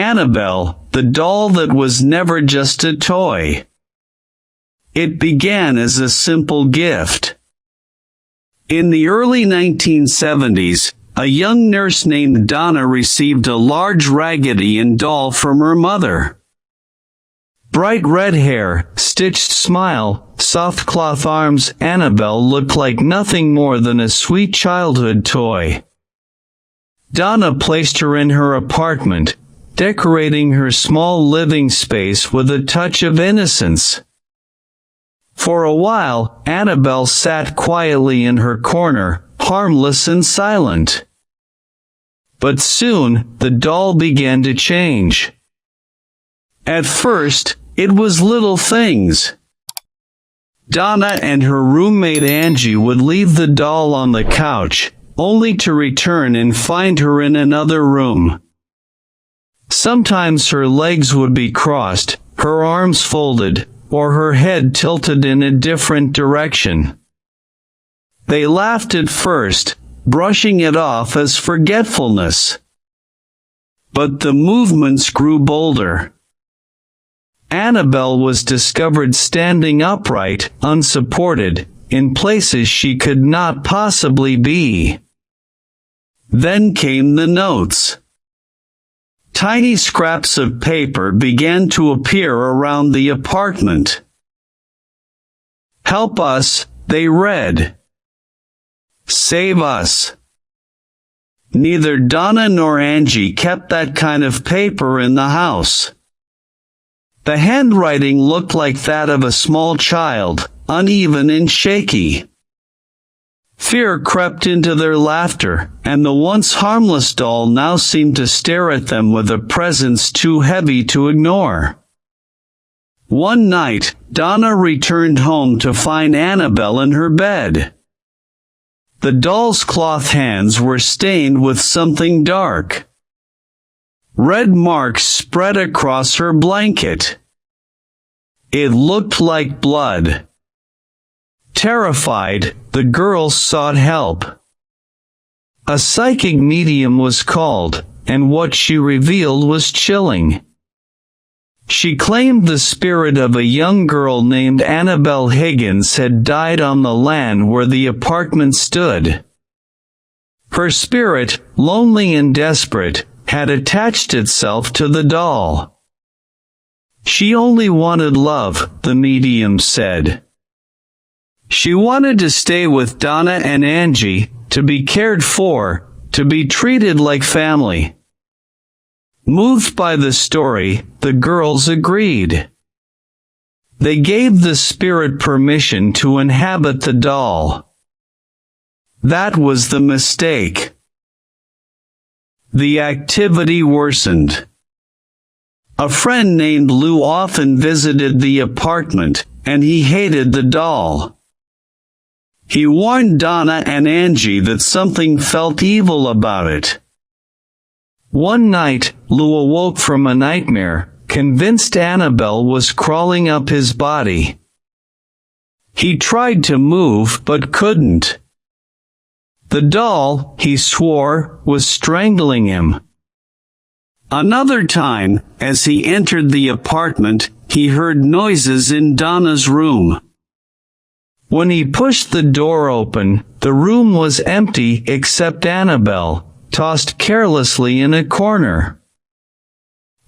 Annabelle, the doll that was never just a toy. It began as a simple gift. In the early 1970s, a young nurse named Donna received a large Raggedy Ann doll from her mother. Bright red hair, stitched smile, soft cloth arms, Annabelle looked like nothing more than a sweet childhood toy. Donna placed her in her apartment, decorating her small living space with a touch of innocence. For a while, Annabelle sat quietly in her corner, harmless and silent. But soon, the doll began to change. At first, it was little things. Donna and her roommate Angie would leave the doll on the couch, only to return and find her in another room. Sometimes her legs would be crossed, her arms folded, or her head tilted in a different direction. They laughed at first, brushing it off as forgetfulness. But the movements grew bolder. Annabelle was discovered standing upright, unsupported, in places she could not possibly be. Then came the notes. Tiny scraps of paper began to appear around the apartment. "Help us," they read. "Save us." Neither Donna nor Angie kept that kind of paper in the house. The handwriting looked like that of a small child, uneven and shaky. Fear crept into their laughter, and the once harmless doll now seemed to stare at them with a presence too heavy to ignore. One night, Donna returned home to find Annabelle in her bed. The doll's cloth hands were stained with something dark. Red marks spread across her blanket. It looked like blood. Terrified, the girls sought help. A psychic medium was called, and what she revealed was chilling. She claimed the spirit of a young girl named Annabelle Higgins had died on the land where the apartment stood. Her spirit, lonely and desperate, had attached itself to the doll. She only wanted love, the medium said. She wanted to stay with Donna and Angie, to be cared for, to be treated like family. Moved by the story, the girls agreed. They gave the spirit permission to inhabit the doll. That was the mistake. The activity worsened. A friend named Lou often visited the apartment, and he hated the doll. He warned Donna and Angie that something felt evil about it. One night, Lou awoke from a nightmare, convinced Annabelle was crawling up his body. He tried to move but couldn't. The doll, he swore, was strangling him. Another time, as he entered the apartment, he heard noises in Donna's room. When he pushed the door open, the room was empty except Annabelle, tossed carelessly in a corner.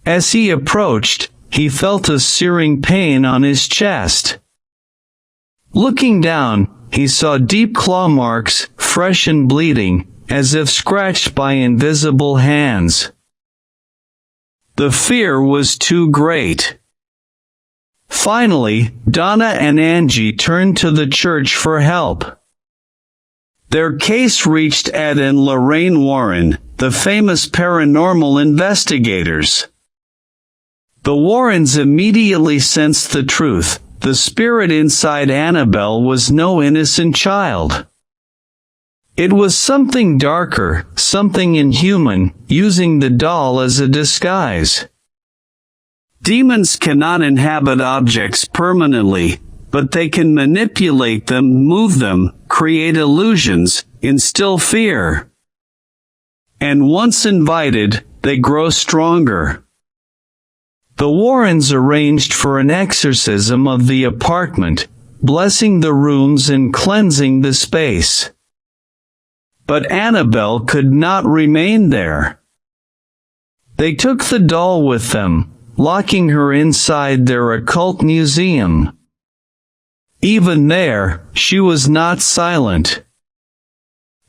As he approached, he felt a searing pain on his chest. Looking down, he saw deep claw marks, fresh and bleeding, as if scratched by invisible hands. The fear was too great. Finally, Donna and Angie turned to the church for help. Their case reached Ed and Lorraine Warren, the famous paranormal investigators. The Warrens immediately sensed the truth. The spirit inside Annabelle was no innocent child. It was something darker, something inhuman, using the doll as a disguise. Demons cannot inhabit objects permanently, but they can manipulate them, move them, create illusions, instill fear. And once invited, they grow stronger. The Warrens arranged for an exorcism of the apartment, blessing the rooms and cleansing the space. But Annabelle could not remain there. They took the doll with them, locking her inside their occult museum. Even there, she was not silent.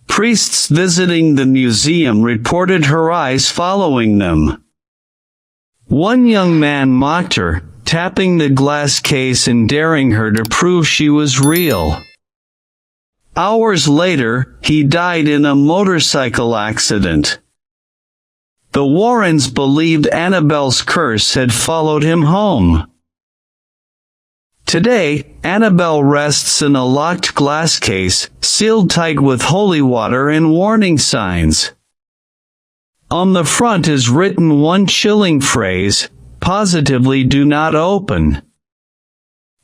Priests visiting the museum reported her eyes following them. One young man mocked her, tapping the glass case and daring her to prove she was real. Hours later, he died in a motorcycle accident. The Warrens believed Annabelle's curse had followed him home. Today, Annabelle rests in a locked glass case, sealed tight with holy water and warning signs. On the front is written one chilling phrase, "Positively do not open."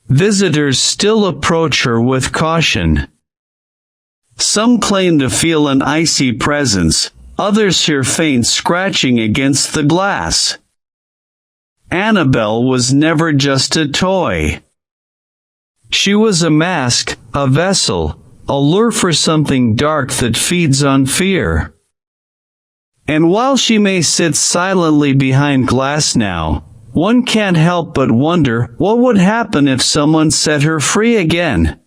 Visitors still approach her with caution. Some claim to feel an icy presence, others hear faint scratching against the glass. Annabelle was never just a toy. She was a mask, a vessel, a lure for something dark that feeds on fear. And while she may sit silently behind glass now, one can't help but wonder what would happen if someone set her free again.